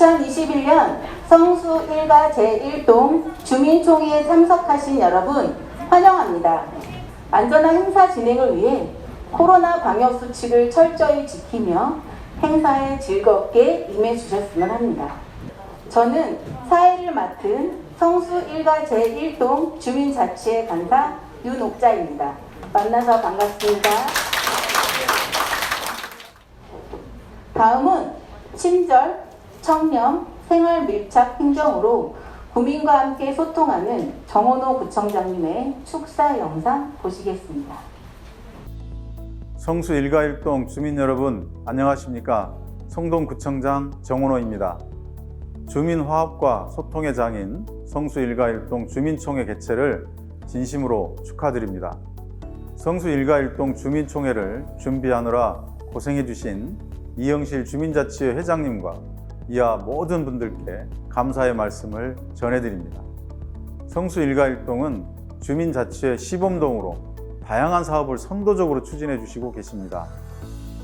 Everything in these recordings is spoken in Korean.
2021년 성수 1가 제1동 주민총회에 참석하신 여러분 환영합니다. 안전한 행사 진행을 위해 코로나 방역 수칙을 철저히 지키며 행사에 즐겁게 임해 주셨으면 합니다. 저는 사회를 맡은 성수 1가 제1동 주민자치회 간사 윤옥자입니다. 만나서 반갑습니다. 다음은 친절, 청렴, 생활 밀착 행정으로 구민과 함께 소통하는 정원호 구청장님의 축사 영상 보시겠습니다. 성수 1가 1동 주민 여러분 안녕하십니까? 성동구청장 정원호입니다. 주민 화합과 소통의 장인 성수 1가 1동 주민총회 개최를 진심으로 축하드립니다. 성수 1가 1동 주민총회를 준비하느라 고생해 주신 이영실 주민자치회 회장님과 이하 모든 분들께 감사의 말씀을 전해드립니다. 성수 1가 1동은 주민자치회 시범동으로 다양한 사업을 선도적으로 추진해 주시고 계십니다.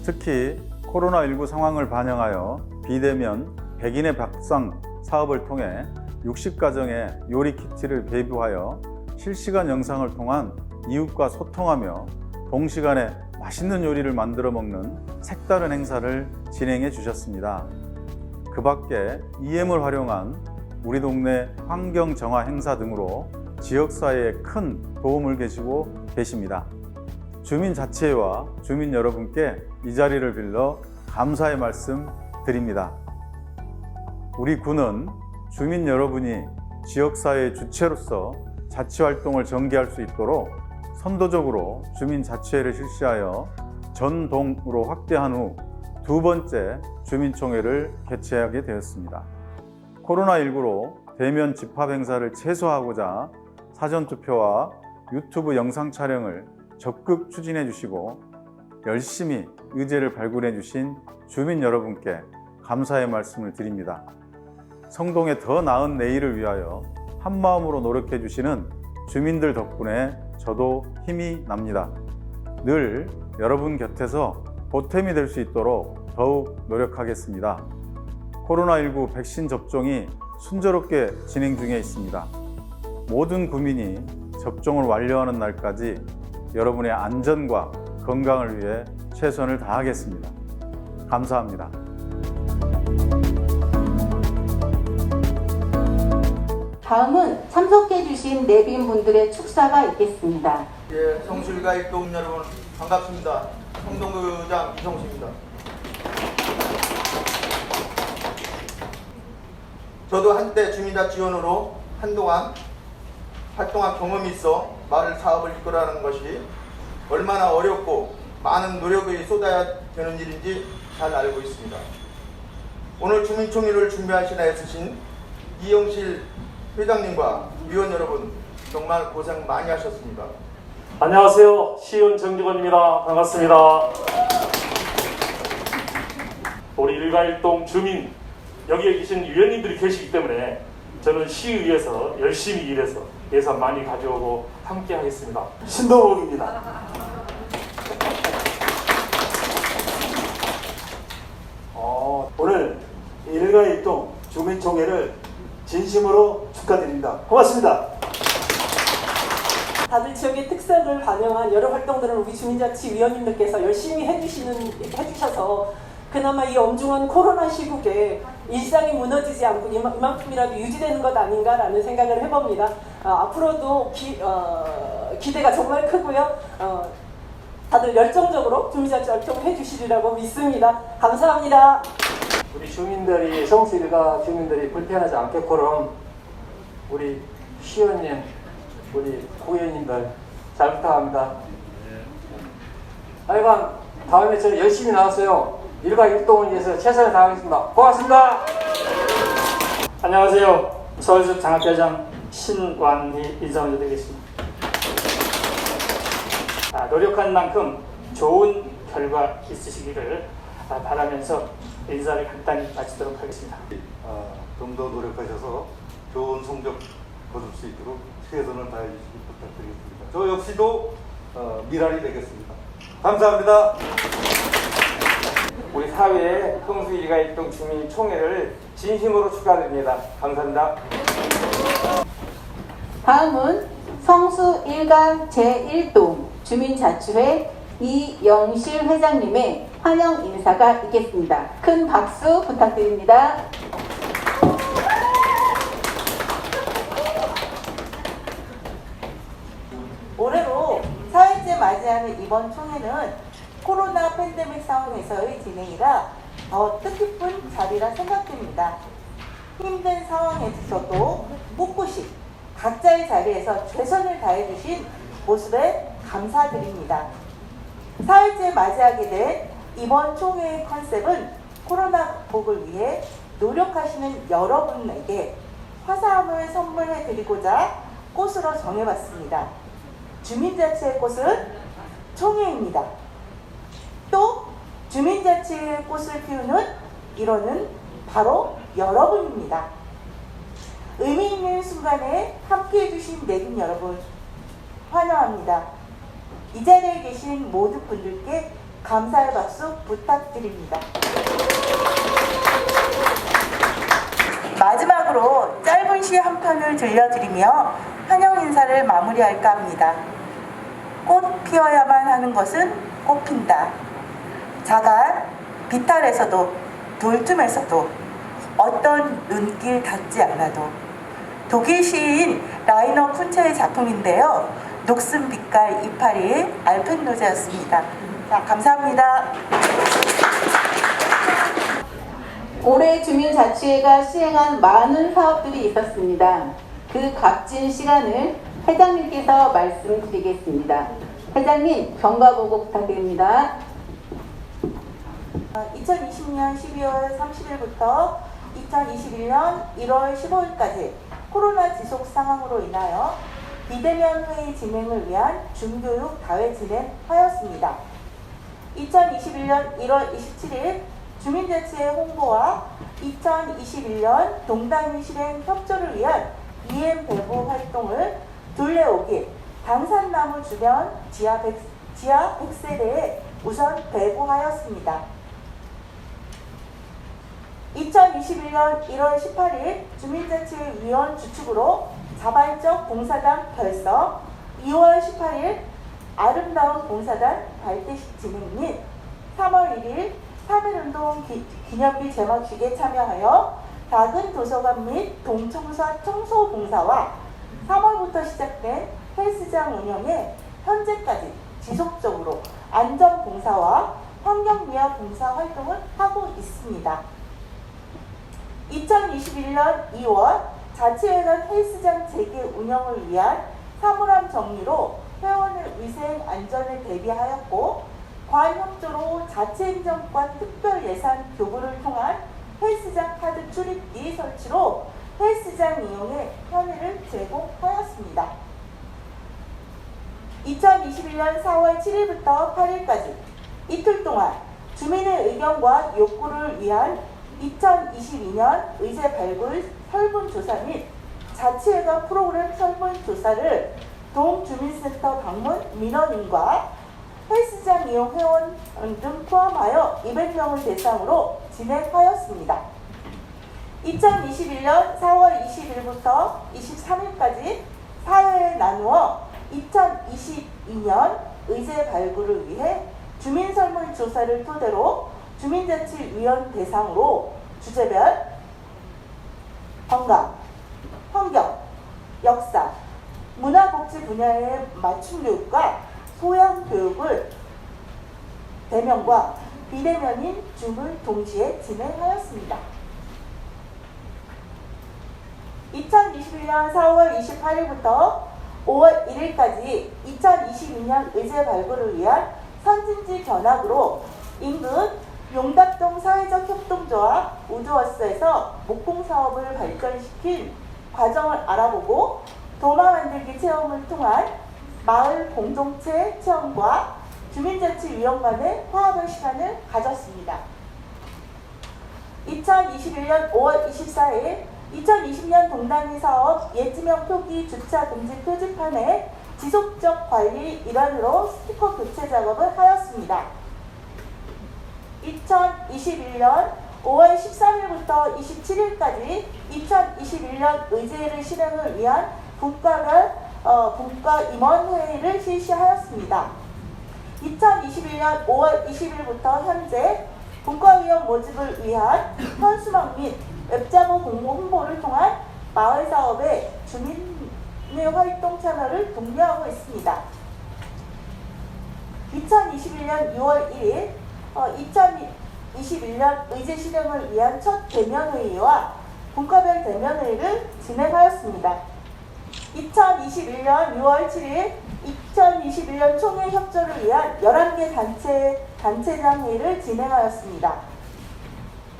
특히 코로나19 상황을 반영하여 비대면 백인의 밥상 사업을 통해 60가정에 요리 키트를 배부하여 실시간 영상을 통한 이웃과 소통하며 동시간에 맛있는 요리를 만들어 먹는 색다른 행사를 진행해 주셨습니다. 그 밖에 EM을 활용한 우리 동네 환경 정화 행사 등으로 지역사회에 큰 도움을 계시고 계십니다. 주민자치회와 주민 여러분께 이 자리를 빌려 감사의 말씀 드립니다. 우리 군은 주민 여러분이 지역사회의 주체로서 자치활동을 전개할 수 있도록 선도적으로 주민자치회를 실시하여 전동으로 확대한 후 두 번째 주민총회를 개최하게 되었습니다. 코로나19로 대면 집합 행사를 최소화하고자 사전투표와 유튜브 영상 촬영을 적극 추진해 주시고 열심히 의제를 발굴해 주신 주민 여러분께 감사의 말씀을 드립니다. 성동의 더 나은 내일을 위하여 한마음으로 노력해 주시는 주민들 덕분에 저도 힘이 납니다. 늘 여러분 곁에서 보탬이 될 수 있도록 더욱 노력하겠습니다. 코로나19 백신 접종이 순조롭게 진행 중에 있습니다. 모든 구민이 접종을 완료하는 날까지 여러분의 안전과 건강을 위해 최선을 다하겠습니다. 감사합니다. 다음은 참석해주신 내빈분들의 축사가 있겠습니다. 예, 성수 1가 1동 여러분 반갑습니다. 성동구장 이성수입니다. 저도 한때 주민자치원으로 한동안 활동한 경험이 있어 마을 사업을 이끌어가는 것이 얼마나 어렵고 많은 노력을 쏟아야 되는 일인지 잘 알고 있습니다. 오늘 주민총회를 준비하시나 애쓰신 이영실 회장님과 위원 여러분 정말 고생 많이 하셨습니다. 안녕하세요. 시의원 정직원입니다. 반갑습니다. 우리 1가 1동 주민, 여기에 계신 위원님들이 계시기 때문에 저는 시의회에서 열심히 일해서 예산 많이 가져오고 함께 하겠습니다. 신동욱입니다. 오늘 1가 1동 주민총회를 진심으로 축하드립니다. 고맙습니다. 다들 지역의 특색을 반영한 여러 활동들을 우리 주민자치위원님들께서 열심히 해주셔서 그나마 이 엄중한 코로나 시국에 일상이 무너지지 않고 이만큼이라도 유지되는 것 아닌가라는 생각을 해봅니다. 앞으로도 기대가 정말 크고요. 다들 열정적으로 주민자치 활동을 해주시리라고 믿습니다. 감사합니다. 우리 주민들이 성수 1가 주민들이 불편하지 않게끔 우리 시의원님, 우리 구의원님들 잘 부탁합니다. 하여간 다음에 저 열심히 나왔어요. 1가 1동을 위해서 최선을 다하겠습니다. 고맙습니다. 안녕하세요. 서울숲 장학회장 신완희 인사원자 되겠습니다. 노력한 만큼 좋은 결과 있으시기를 바라면서 인사를 간단히 마치도록 하겠습니다. 좀 더 노력하셔서 좋은 성적 거둘 수 있도록 최선을 다해주시기 부탁드리겠습니다. 저 역시도 미랄이 되겠습니다. 감사합니다. 우리 사회에 성수 1가 1동 주민총회를 진심으로 축하드립니다. 감사합니다. 다음은 성수 1가 제1동 주민자치회 이영실 회장님의 환영 인사가 있겠습니다. 큰 박수 부탁드립니다. 올해로 4회째 맞이하는 이번 총회는 코로나 팬데믹 상황에서의 진행이라 더 뜻깊은 자리라 생각됩니다. 힘든 상황에서도 꿋꿋이 각자의 자리에서 최선을 다해주신 모습에 감사드립니다. 4회째 맞이하게 된 이번 총회의 컨셉은 코로나 극복을 위해 노력하시는 여러분에게 화사함을 선물해드리고자 꽃으로 정해봤습니다. 주민자치의 꽃은 총회입니다. 또 주민자치의 꽃을 피우는 일원은 바로 여러분입니다. 의미 있는 순간에 함께해 주신 내빈 여러분 환영합니다. 이 자리에 계신 모든 분들께 감사의 박수 부탁드립니다. 마지막으로 짧은 시 한 편을 들려드리며 환영 인사를 마무리할까 합니다. 꽃 피어야만 하는 것은 꽃핀다. 자가 비탈에서도 돌tum에서도 어떤 눈길 닿지 않아도 독일 시인 라이너 쿤체의 작품인데요. 녹슨 빛깔 이파리의 알펜로제였습니다. 자, 감사합니다. 올해 주민자치회가 시행한 많은 사업들이 있었습니다. 그 값진 시간을 회장님께서 말씀드리겠습니다. 회장님, 경과보고 부탁드립니다. 2020년 12월 30일부터 2021년 1월 15일까지 코로나 지속 상황으로 인하여 비대면 회의 진행을 위한 준교육 다회 진행하였습니다. 2021년 1월 27일 주민자치회 홍보와 2021년 동단위 실행 협조를 위한 EM 배부 활동을 둘레 5길 당산나무 주변 지하 100세대에 우선 배부하였습니다. 2021년 1월 18일 주민자치회 위원 주축으로 자발적 봉사단 결성, 2월 18일 아름다운 봉사단 발대식 진행 및 3월 1일 3.1운동 기념비 제막식에 참여하여 작은 도서관 및 동청사 청소 봉사와 3월부터 시작된 헬스장 운영에 현재까지 지속적으로 안전 봉사와 환경미화 봉사 활동을 하고 있습니다. 2021년 2월 자치회관 헬스장 재개 운영을 위한 사물함 정리로 회원의 위생 안전을 대비하였고 관협조로 자치행정관 특별예산 교부를 통한 헬스장 카드 출입기 설치로 헬스장 이용에 편의를 제공하였습니다. 2021년 4월 7일부터 8일까지 이틀 동안 주민의 의견과 욕구를 위한 2022년 의제 발굴 설문조사 및 자치회관 프로그램 설문조사를 동주민센터 방문 민원인과 헬스장 이용 회원 등 포함하여 200명을 대상으로 진행하였습니다. 2021년 4월 20일부터 23일까지 4회에 나누어 2022년 의제 발굴을 위해 주민 설문조사를 토대로 주민자치위원 대상으로 주제별 건강, 환경, 역사, 문화복지 분야의 맞춤 교육과 소양 교육을 대면과 비대면인 줌을 동시에 진행하였습니다. 2021년 4월 28일부터 5월 1일까지 2022년 의제 발굴을 위한 선진지 견학으로 인근 용답동 사회적 협동조합 우드워스에서 목공 사업을 발전시킨 과정을 알아보고 도마 만들기 체험을 통한 마을 공동체 체험과 주민자치위원 간의 화합의 시간을 가졌습니다. 2021년 5월 24일 2020년 동단위 사업 예지명 표기 주차 금지 표지판의 지속적 관리 일환으로 스티커 교체 작업을 하였습니다. 2021년 5월 13일부터 27일까지 2021년 의제를 실행을 위한 분과별 분과 임원회의를 실시하였습니다. 2021년 5월 20일부터 현재 분과위원 모집을 위한 현수막 및 웹자보 공모 홍보를 통한 마을사업의 주민의 활동 참여를 독려하고 있습니다. 2021년 6월 1일 2021년 의제 실행을 위한 첫 대면회의와 분과별 대면회의를 진행하였습니다. 2021년 6월 7일 2021년 총회 협조를 위한 11개 단체장 회의를 진행하였습니다.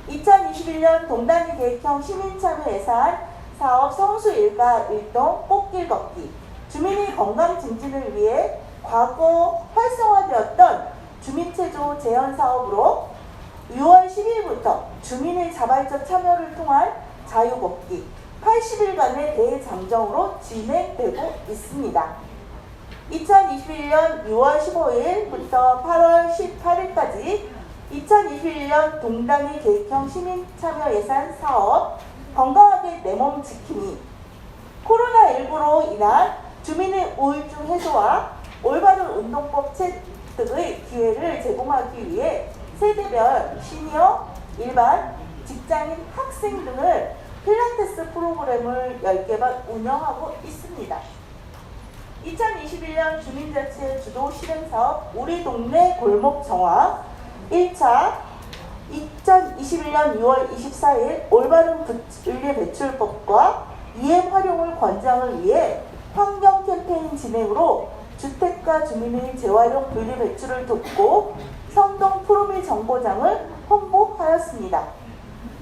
2021년 동단위 계획형 시민참여 예산 사업 성수 일가 일동 꽃길 걷기 주민의 건강 증진을 위해 과거 활성화되었던 주민체조 재현 사업으로 6월 10일부터 주민의 자발적 참여를 통한 자유걷기 80일간의 대장정으로 진행되고 있습니다. 2021년 6월 15일부터 8월 18일까지 2021년 동단위 계획형 시민참여 예산 사업 건강하게 내 몸 지킴이 코로나19로 인한 주민의 우울증 해소와 올바른 운동법 체득의 기회를 제공하기 위해 세대별 시니어, 일반, 직장인, 학생 등을 필라테스 프로그램을 10개만 운영하고 있습니다. 2021년 주민자치 주도 실행사업 우리 동네 골목 정화 1차 2021년 6월 24일 올바른 분리 배출법과 EM 활용을 권장을 위해 환경 캠페인 진행으로 주택가 주민의 재활용 분리 배출을 돕고 성동 프로밀 정보장을 홍보하였습니다.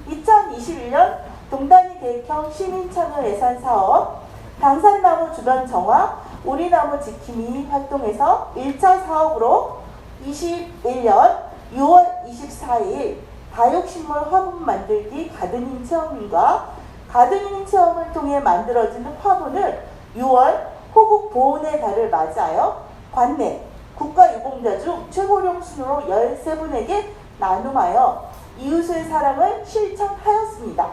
2021년 동단위 계획형 시민참여 예산 사업 당산나무 주변 정화 우리나무 지킴이 활동에서 1차 사업으로 21년 6월 24일 다육식물 화분 만들기 가드닝 체험과 가드닝 체험을 통해 만들어지는 화분을 6월 호국 보훈의 달을 맞이하여 관내 국가유공자 중 최고령 순으로 13분에게 나눔하여 이웃의 사랑을 실천하였습니다.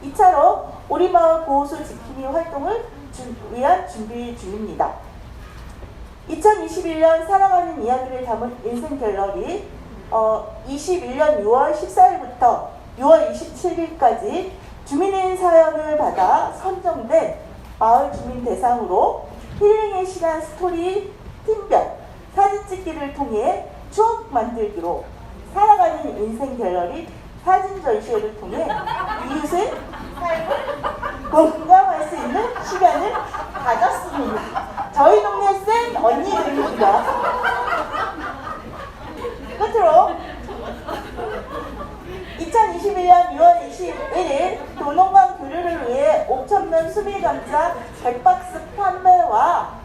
2차로 우리 마을 보호수 지킴이 활동을 위한 준비 중입니다. 2021년 사랑하는 이야기를 담은 인생 갤러리 21년 6월 14일부터 6월 27일까지 주민의 사연을 받아 선정된 마을 주민 대상으로 힐링의 시간 스토리 팀별 사진 찍기를 통해 추억 만들기로 살아가는 인생 갤러리 사진 전시회를 통해 이웃의 삶을 공감할 수 있는 시간을 가졌습니다. 저희 동네 센 언니들입니다. 끝으로 2021년 6월 21일 도농강 교류를 위해 5,000면 수밀감자 100박스 판매와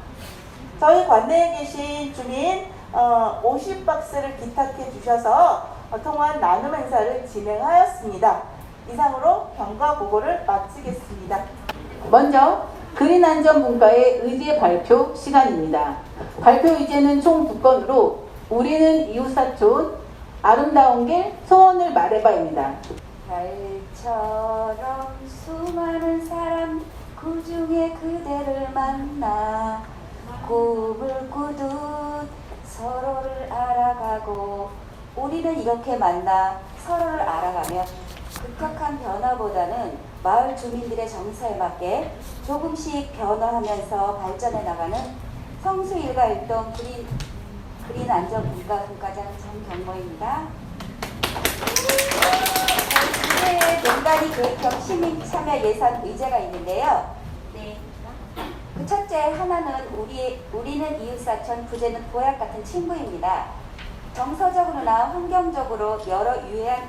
저희 관내에 계신 주민 50박스를 기탁해 주셔서 통한 나눔 행사를 진행하였습니다. 이상으로 경과 보고를 마치겠습니다. 먼저 그린안전분과의 의제 발표 시간입니다. 발표 의제는 총 2건으로 우리는 이웃사촌 아름다운 길 소원을 말해봐입니다. 달처럼 수많은 사람 그 중에 그대를 만나 꿈을 꾸듯 서로를 알아가고 우리는 이렇게 만나 서로를 알아가며 급격한 변화보다는 마을 주민들의 정서에 맞게 조금씩 변화하면서 발전해 나가는 성수 일가 일동 그린 안전분과 분과장 정경모입니다. 주제의 농단위 계획형 시민 참여 예산 의제가 있는데요. 네. 그 첫째 하나는 우리는 이웃사촌 부제는 보약 같은 친구입니다. 정서적으로나 환경적으로 여러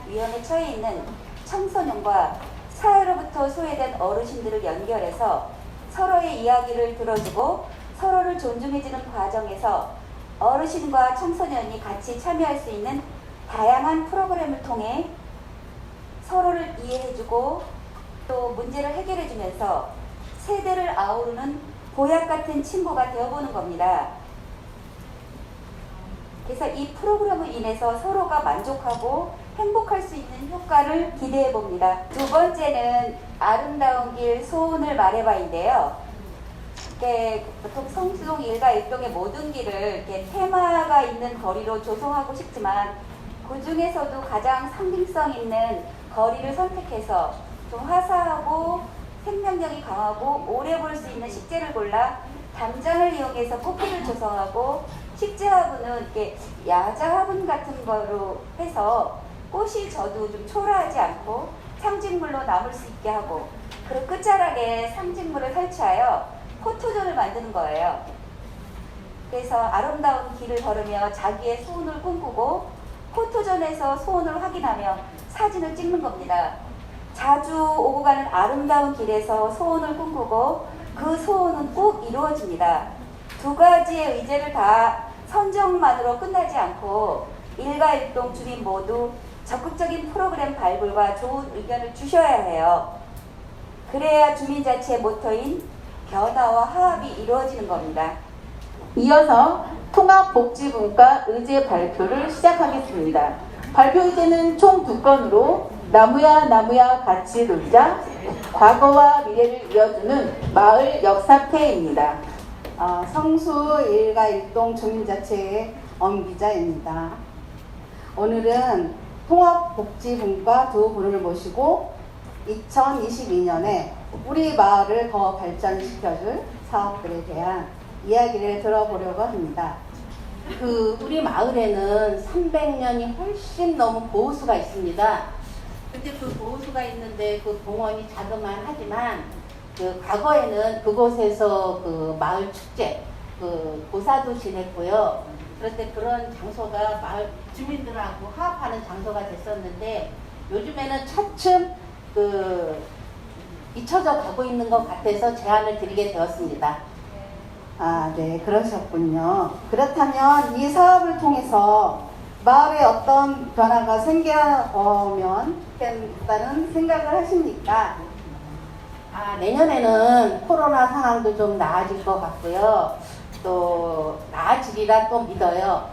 위험에 처해 있는 청소년과 사회로부터 소외된 어르신들을 연결해서 서로의 이야기를 들어주고 서로를 존중해주는 과정에서 어르신과 청소년이 같이 참여할 수 있는 다양한 프로그램을 통해 서로를 이해해주고 또 문제를 해결해주면서 세대를 아우르는 보약 같은 친구가 되어보는 겁니다. 그래서 이 프로그램을 인해서 서로가 만족하고 행복할 수 있는 효과를 기대해 봅니다. 두 번째는 아름다운 길 소원을 말해봐인데요. 이렇게 보통 성수동 일가 일동의 모든 길을 이렇게 테마가 있는 거리로 조성하고 싶지만 그 중에서도 가장 상징성 있는 거리를 선택해서 좀 화사하고 생명력이 강하고 오래 볼 수 있는 식재를 골라 담장을 이용해서 꽃길을 조성하고 식재 화분은 이렇게 야자 화분 같은 거로 해서 꽃이 져도 좀 초라하지 않고 상징물로 남을 수 있게 하고 그리고 끝자락에 상징물을 설치하여 포토존을 만드는 거예요. 그래서 아름다운 길을 걸으며 자기의 소원을 꿈꾸고 포토존에서 소원을 확인하며 사진을 찍는 겁니다. 자주 오고 가는 아름다운 길에서 소원을 꿈꾸고 그 소원은 꼭 이루어집니다. 두 가지의 의제를 다 선정만으로 끝나지 않고 일가일동 주민 모두 적극적인 프로그램 발굴과 좋은 의견을 주셔야 해요. 그래야 주민자치의 모토인 변화와 화합이 이루어지는 겁니다. 이어서 통합복지분과 의제 발표를 시작하겠습니다. 발표 의제는 총 2건으로 나무야 나무야 같이 놀자, 과거와 미래를 이어주는 마을 역사패입니다. 성수 일가일동 주민자치회 엄기자입니다. 오늘은 통합복지분과 두 분을 모시고 2022년에 우리 마을을 더 발전시켜줄 사업들에 대한 이야기를 들어보려고 합니다. 우리 마을에는 300년이 훨씬 넘은 보호수가 있습니다. 근데 그 보호수가 있는데 그 공원이 자그만하지만 과거에는 그곳에서 마을 축제, 고사도 지냈고요. 그런데 그런 장소가 마을 주민들하고 화합하는 장소가 됐었는데 요즘에는 차츰 잊혀져 가고 있는 것 같아서 제안을 드리게 되었습니다. 네, 그러셨군요. 그렇다면 이 사업을 통해서 마을에 어떤 변화가 생겨오면 좋겠다는 생각을 하십니까? 내년에는 코로나 상황도 좀 나아질 것 같고요. 또 나아지리라 또 믿어요.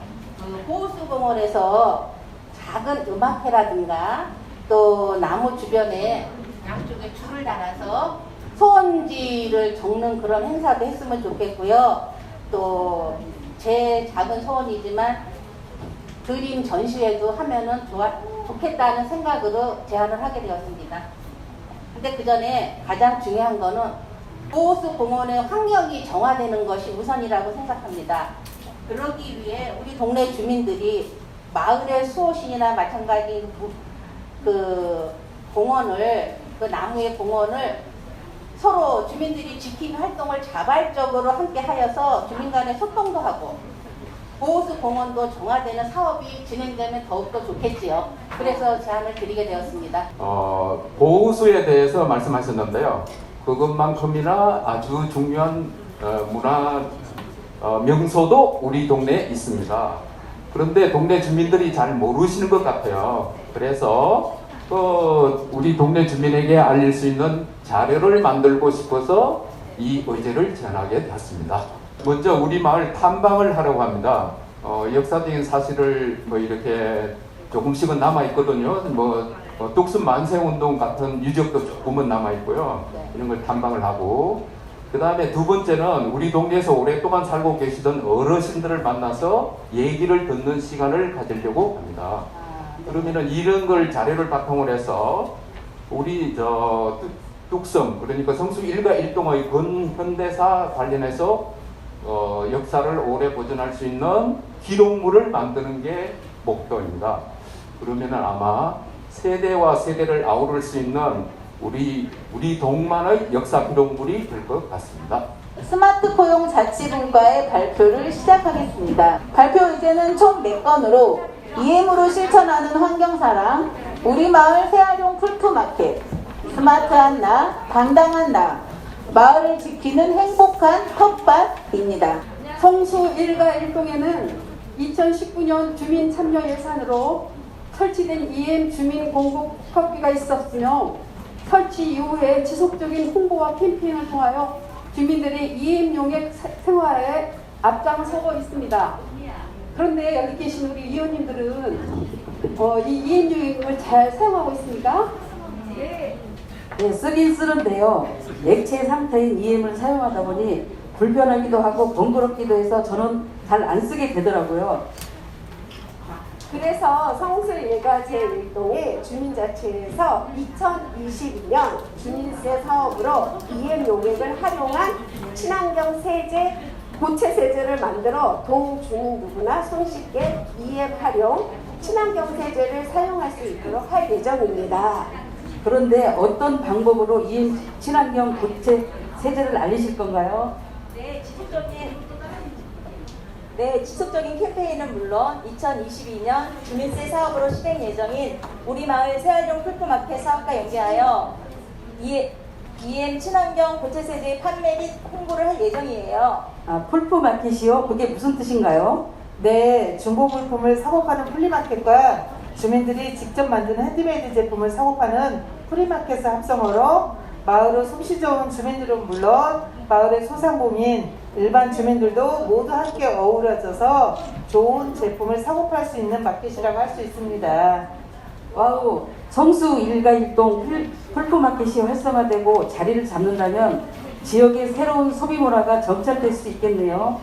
호수공원에서 작은 음악회라든가 또 나무 주변에 양쪽에 줄을 달아서 소원지를 적는 그런 행사도 했으면 좋겠고요. 또 제 작은 소원이지만 그림 전시회도 하면은 좋겠다는 생각으로 제안을 하게 되었습니다. 근데 그 전에 가장 중요한 거는 호수 공원의 환경이 정화되는 것이 우선이라고 생각합니다. 그러기 위해 우리 동네 주민들이 마을의 수호신이나 마찬가지 공원을, 나무의 공원을 서로 주민들이 지키는 활동을 자발적으로 함께 하여서 주민 간의 소통도 하고 보호수 공원도 정화되는 사업이 진행되면 더욱더 좋겠지요. 그래서 제안을 드리게 되었습니다. 보호수에 대해서 말씀하셨는데요. 그것만큼이나 아주 중요한 문화 명소도 우리 동네에 있습니다. 그런데 동네 주민들이 잘 모르시는 것 같아요. 그래서 우리 동네 주민에게 알릴 수 있는 자료를 만들고 싶어서 이 의제를 제안하게 되었습니다. 먼저 우리 마을 탐방을 하려고 합니다. 역사적인 사실을 이렇게 조금씩은 남아있거든요. 뚝섬 만세운동 같은 유적도 조금은 남아있고요. 이런 걸 탐방을 하고, 그 다음에 두 번째는 우리 동네에서 오랫동안 살고 계시던 어르신들을 만나서 얘기를 듣는 시간을 가지려고 합니다. 그러면은 이런 걸 자료를 바탕으로 해서 우리 뚝섬, 그러니까 성수 일가 일동의 근현대사 관련해서 역사를 오래 보존할 수 있는 기록물을 만드는 게 목표입니다. 그러면은 아마 세대와 세대를 아우를 수 있는 우리 동만의 역사 기록물이 될 것 같습니다. 스마트 포용 자치분과의 발표를 시작하겠습니다. 발표 의제는 총 4건으로 EM으로 실천하는 환경사랑, 우리 마을 새활용 풀토마켓, 스마트한 나, 당당한 나, 마을을 지키는 행복한 텃밭입니다. 성수 일가 일동에는 2019년 주민 참여 예산으로 설치된 EM 주민 공급 컵기가 있었으며 설치 이후에 지속적인 홍보와 캠페인을 통하여 주민들의 EM 용액 생활에 앞장서고 있습니다. 그런데 여기 계신 우리 위원님들은 이 EM 용액을 잘 사용하고 있습니까? 네, 쓰긴 쓰는데요. 액체 상태인 EM을 사용하다 보니 불편하기도 하고 번거롭기도 해서 저는 잘 안 쓰게 되더라고요. 그래서 성수 일가 제1동의 주민자치에서 2022년 주민세 사업으로 EM 용액을 활용한 친환경 세제, 고체 세제를 만들어 동 주민 누구나 손쉽게 EM 활용, 친환경 세제를 사용할 수 있도록 할 예정입니다. 그런데 어떤 방법으로 EM 친환경 고체 세제를 알리실 건가요? 지속적인 캠페인은 물론 2022년 주민세 사업으로 시행 예정인 우리마을 새활용 풀포마켓 사업과 연계하여 EM 친환경 고체세제 판매 및 홍보를 할 예정이에요. 풀포마켓이요? 그게 무슨 뜻인가요? 네, 중고 물품을 사고 파는 플리마켓과 주민들이 직접 만드는 핸드메이드 제품을 사고 파는 프리마켓을 합성어로 마을의 솜씨 좋은 주민들은 물론 마을의 소상공인, 일반 주민들도 모두 함께 어우러져서 좋은 제품을 사고 팔 수 있는 마켓이라고 할 수 있습니다. 와우, 성수 1가 1동 풀포마켓이 활성화되고 자리를 잡는다면 지역의 새로운 소비 문화가 정착될 수 있겠네요.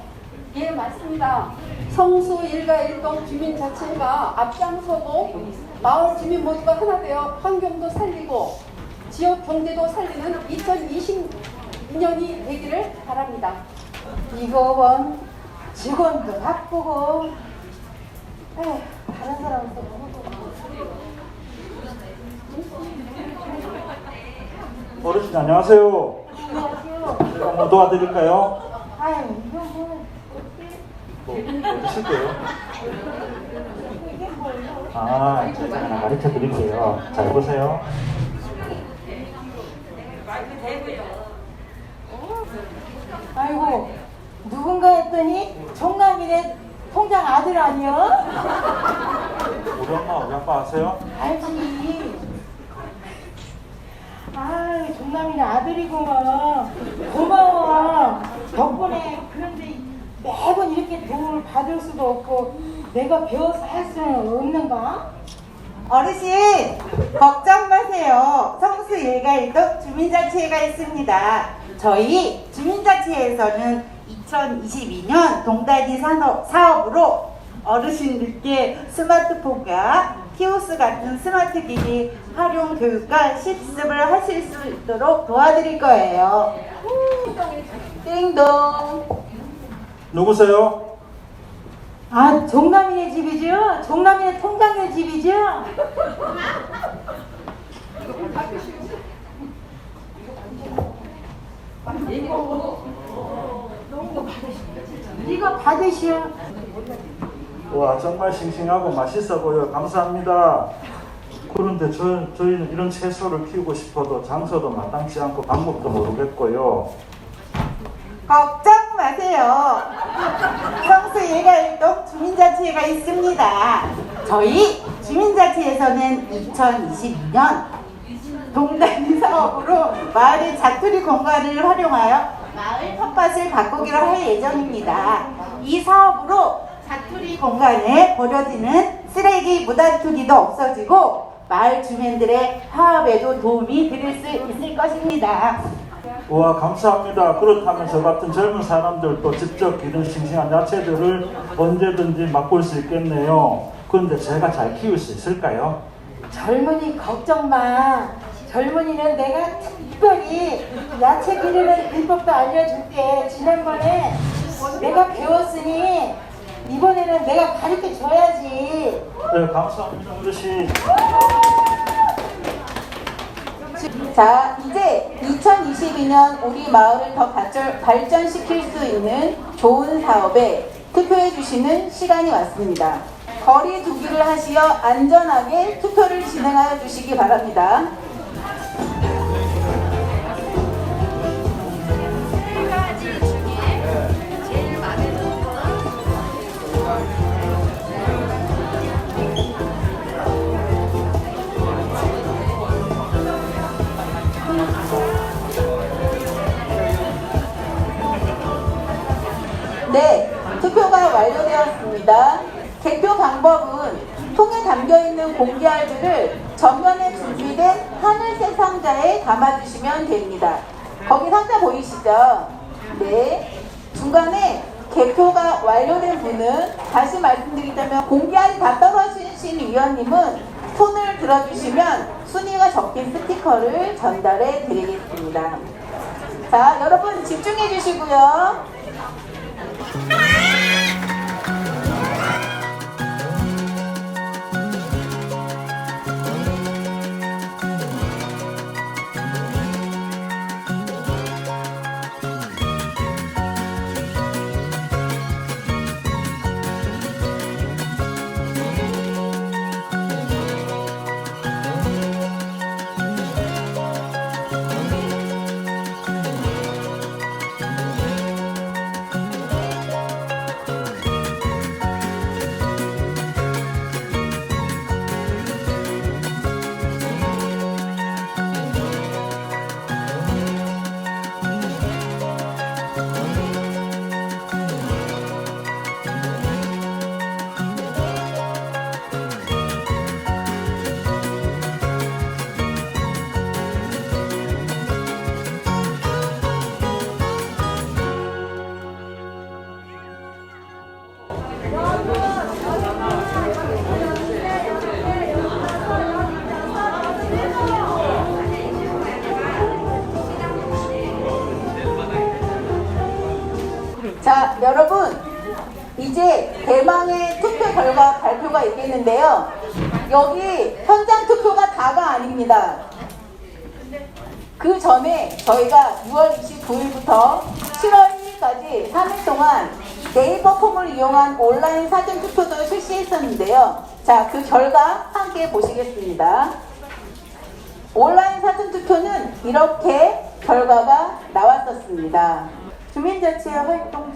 예, 맞습니다. 성수 1가 1동 주민자치가 앞장서고 마을 주민 모두가 하나 되어 환경도 살리고 지역 경제도 살리는 2022년이 되기를 바랍니다. 이거 원 직원도 바쁘고 다른 사람도 어르신 안녕하세요. 제가 뭐 도와드릴까요? 아유 이거 뭐 드실게요? 제가 하나 가르쳐 드릴게요. 잘 보세요. 아이고 누군가 했더니 종남이네 통장 아들 아니야? 우리 엄마, 우리 아빠 아세요? 알지. 아유 종남이네 아들이구만. 고마워. 덕분에 그런데 매번 이렇게 도움을 받을 수도 없고 내가 배워서 할 수는 없는가? 어르신 걱정 마세요. 성수 1가 1동 주민자치회가 있습니다. 저희 주민자치회에서는 2022년 동단위 사업으로 어르신들께 스마트폰과 키오스 같은 스마트 기기 활용 교육과 실습을 하실 수 있도록 도와드릴 거예요. 띵동. 누구세요? 종남이네 집이죠? 종남이네 통장의 집이죠? 이거 받으시오. 와, 정말 싱싱하고 맛있어 보여. 감사합니다. 그런데 저희는 이런 채소를 키우고 싶어도 장소도 마땅치 않고 방법도 모르겠고요. 걱정 마세요. 성수 1가 1동 주민자치회가 있습니다. 저희 주민자치회에서는 2022년 동단위 사업으로 마을의 자투리 공간을 활용하여 마을 텃밭을 바꾸기로 할 예정입니다. 이 사업으로 자투리 공간에 버려지는 쓰레기 무단투기도 없어지고 마을 주민들의 화합에도 도움이 될 수 있을 것입니다. 와, 감사합니다. 그렇다면 저 같은 젊은 사람들도 직접 기른 싱싱한 야채들을 언제든지 맛볼 수 있겠네요. 그런데 제가 잘 키울 수 있을까요? 젊은이 걱정 마. 젊은이는 내가 특별히 야채 기르는 비법도 알려줄게. 지난번에 내가 배웠으니 이번에는 내가 가르쳐 줘야지. 네, 감사합니다, 어르신. 자, 이제 2022년 우리 마을을 더 발전시킬 수 있는 좋은 사업에 투표해 주시는 시간이 왔습니다. 거리 두기를 하시어 안전하게 투표를 진행하여 주시기 바랍니다. 네, 투표가 완료되었습니다. 방법은 통에 담겨있는 공기알들을 전면에 준비된 하늘색 상자에 담아주시면 됩니다. 거기 상자 보이시죠? 네. 중간에 개표가 완료된 분은 다시 말씀드리자면 공기알이 다 떨어지신 위원님은 손을 들어주시면 순위가 적힌 스티커를 전달해 드리겠습니다. 자, 여러분 집중해 주시고요. 자, 여러분 이제 대망의 투표 결과 발표가 있겠는데요. 여기 현장 투표가 다가 아닙니다. 그 전에 저희가 6월 29일부터 7월 1일까지 3일 동안 네이버 폼을 이용한 온라인 사전 투표도 실시했었는데요. 자, 그 결과 함께 보시겠습니다. 온라인 사전 투표는 이렇게 결과가 나왔었습니다. 주민자치 활동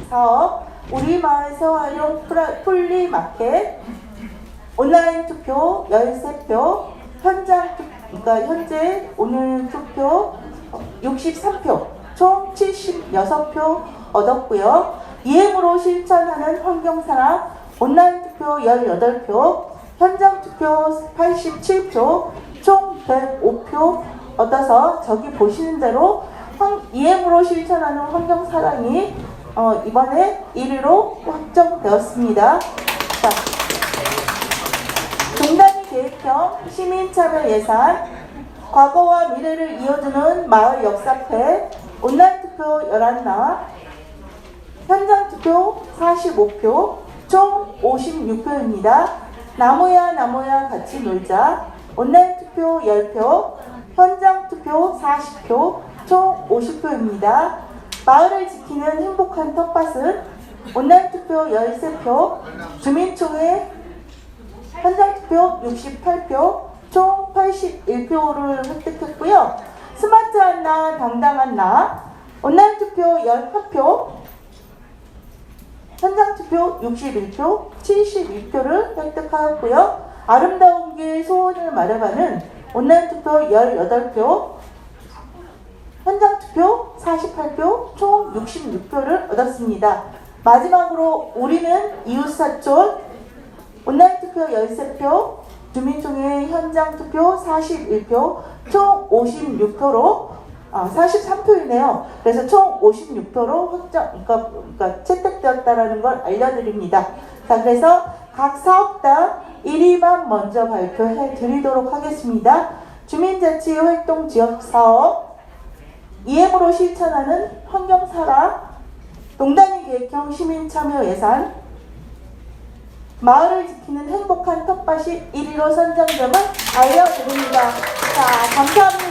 사업 우리마을 생활용 플리마켓 온라인 투표 13표 현장 그러니까 현재 오늘 투표 63표 총 76표 얻었고요. 이행으로 실천하는 환경사랑 온라인 투표 18표 현장 투표 87표 총 105표 얻어서 저기 보시는 대로 이행으로 실천하는 환경사랑이 이번에 1위로 확정되었습니다. 자, 동단위 계획형 시민참여 예산, 과거와 미래를 이어주는 마을 역사패, 온라인 투표 11나, 현장 투표 45표, 총 56표입니다. 나무야 같이 놀자, 온라인 투표 10표, 현장 투표 40표, 총 50표입니다. 마을을 지키는 행복한 텃밭은 온라인 투표 13표, 주민총회 현장 투표 68표, 총 81표를 획득했고요. 스마트한 나, 당당한 나, 온라인 투표 18표, 현장 투표 61표, 72표를 획득하였고요. 아름다운 길 소원을 말해봐는 온라인 투표 18표, 현장 투표 48표, 총 66표를 얻었습니다. 마지막으로 우리는 이웃사촌 온라인 투표 13표, 주민총회 현장 투표 41표, 총 56표로 43표이네요. 그래서 총 56표로 그러니까 채택되었다라는 걸 알려드립니다. 자, 그래서 각 사업당 1위만 먼저 발표해 드리도록 하겠습니다. 주민자치 활동 지역 사업, 이행으로 실천하는 환경사랑, 동단위 계획형 시민참여 예산, 마을을 지키는 행복한 텃밭이 1위로 선정됨을 알려드립니다. 자, 감사합니다.